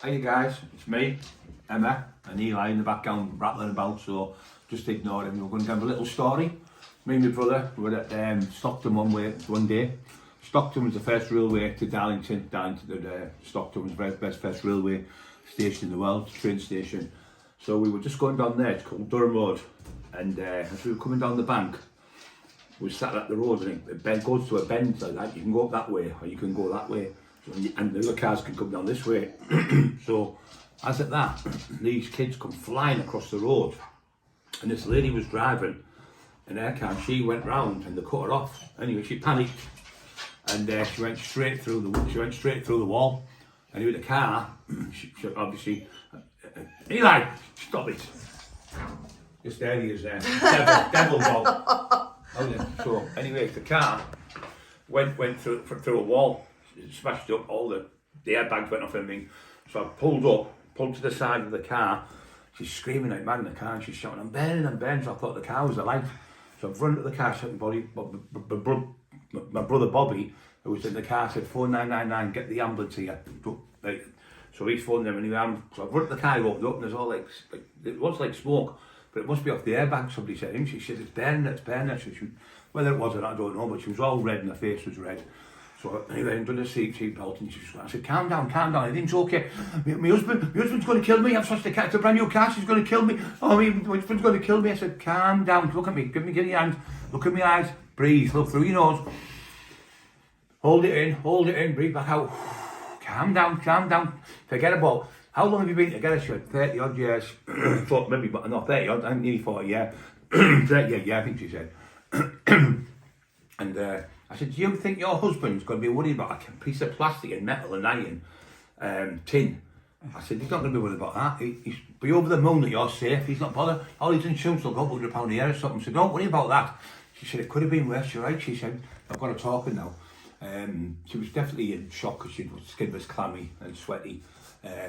Hey guys, it's me, Emma, and Eli in the background rattling about, so just ignore him. We're going to have a little story. Me and my brother were at Stockton one day. Stockton was the first railway to Darlington. Stockton was the first railway station in the world, train station. So we were just going down there, it's called Durham Road, and as we were coming down the bank, we sat at the road and it goes to a bend like that. You can go up that way or you can go that way. And the other cars can come down this way. So as at that, these kids come flying across the road, and this lady was driving in her car. She went round and they cut her off. Anyway, she panicked and she went straight through the wall. Anyway, the car, she obviously, Eli, stop it. Just there he is there. Devil dog. Oh yeah. So anyway, the car went through a wall. Smashed up, all the airbags went off and everything. So I pulled to the side of the car. She's screaming like mad in the car and she's shouting, I'm burning. So I thought the car was alive. So I've run to the car, shouting, my brother Bobby, who was in the car, said 4999, get the ambulance here. So he's phoned them anyway. So I've run to the car, opened up, and there's all like it was like smoke, but it must be off the airbag, somebody said. And she said, it's burning. Whether it was or not, I don't know, but she was all red and her face was red. So anyway, I done the seatbelt and I said, calm down, everything's okay. My husband's going to kill me. I've switched a brand new car, she's going to kill me. Oh, my husband's going to kill me. I said, calm down, look at me, give me your hands, look at my eyes, breathe, look through your nose. Hold it in, breathe back out. Calm down. Forget about, how long have you been together? She said, 30 odd years. Thought maybe, but not 30 odd, I'm nearly 40, yeah. 30, yeah, I think she said. And I said, do you think your husband's going to be worried about a piece of plastic and metal and iron tin? I said, he's not going to be worried about that. He's be over the moon that you're safe. He's not bothered. All his insurance will go up £100 a year or something. So don't worry about that. She said, it could have been worse. You're right, she said. I've got her talking now. She was definitely in shock because her skin was clammy and sweaty.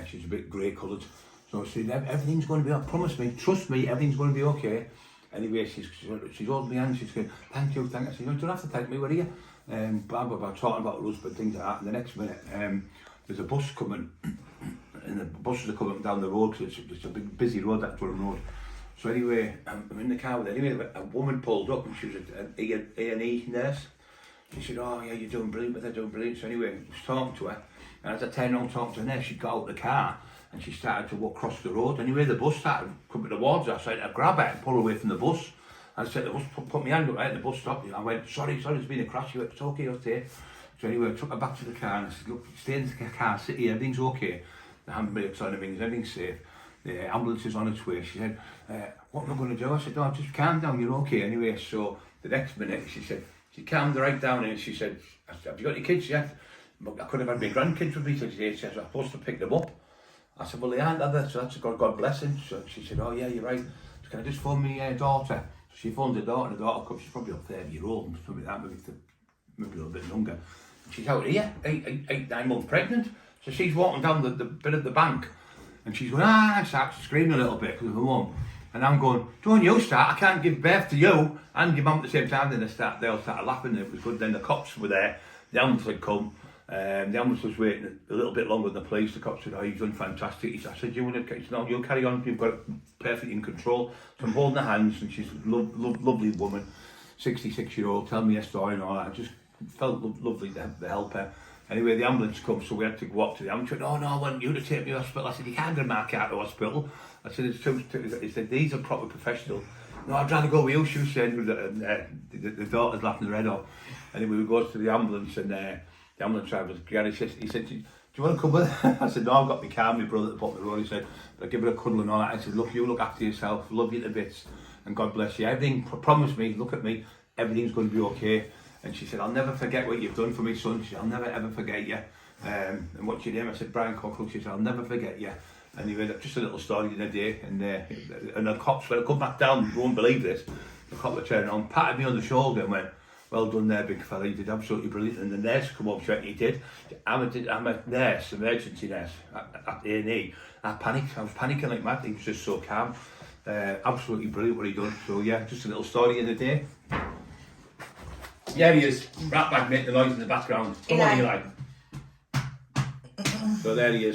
She's a bit grey coloured. So I said, everything's going to be okay. Promise me, trust me, everything's going to be okay. Anyway, she's holding my hand, she's going, thank you. I said, you don't have to thank me, were you? Blah, talking about her husband, things like that. And the next minute, there's a bus coming, and the buses are coming down the road, because it's a big, busy road, that Durham Road. So anyway, I'm in the car with her. Anyway, a woman pulled up, and she was an A&E nurse. She said, oh yeah, you're doing brilliant with her, doing brilliant. So anyway, I was talking to her, and as I turned around talking to her nurse, she got out of the car, and she started to walk across the road. Anyway, the bus started coming towards her, so I had to grab her and pull her away from the bus. And I said, the bus put my hand up right at the bus stop. I went, sorry, there's been a crash. She went, it's okay, okay. So anyway, I took her back to the car and I said, look, stay in the car, sit here, everything's okay. The handbrakes on, everything's safe. The ambulance is on its way. She said, what am I going to do? I said, no, just calm down, you're okay. Anyway, so the next minute, she calmed right down and she said, have you got any kids yet? I could have had my grandkids with me today. She said, I'm supposed to pick them up. I said, well, they aren't, are they? So that's God bless him. So she said, oh yeah, you're right. So can I just phone my daughter? So she phoned her daughter, and the daughter comes, she's probably a 30-year-old, something like that, maybe a little bit younger. And she's out here, 9 months pregnant. So she's walking down the bit of the bank, and she's going, and starts screaming a little bit because of her mum. And I'm going, don't you start, I can't give birth to you and your mum at the same time. Then they all started laughing, and it was good. Then the cops were there, the ambulance had come. The ambulance was waiting a little bit longer than the police. The cops said, oh, you've done fantastic. I said, no, you'll carry on, you've got it perfectly in control. So I'm holding her hands, and she's a lovely woman, 66-year-old, telling me her story and all that. I just felt lovely to help her. Anyway, the ambulance comes, so we had to go up to the ambulance. She said, oh no, I want you to take me to hospital. I said, you can't get Mark out of hospital. I said, he said, these are proper professional. No, I'd rather go with you, she was saying. The daughter's laughing her head off. Anyway, we go to the ambulance, and the ambulance driver, Gary, he said, do you want to come with her? I said, no, I've got my car, my brother at the bottom of the road. He said, but give her a cuddle and all that. I said, look, you look after yourself, love you to bits, and God bless you. Everything, promise me, look at me, everything's going to be okay. And she said, I'll never forget what you've done for me, son. She said, I'll never ever forget you. And what's your name? I said, Brian Cockle. She said, I'll never forget you. And he read just a little story in a day, and the cops, when I come back down, you won't believe this, the cop would turn around, patted me on the shoulder and went, well done there, big fella, you did absolutely brilliant. And the nurse come up, she went, you did. I'm a nurse, emergency nurse at A&E. I panicked, I was panicking like mad. He was just so calm. Absolutely brilliant what he done. So yeah, just a little story in the day. Yeah, he is. Rat bag making the noise in the background. Come on, Eli. So there he is.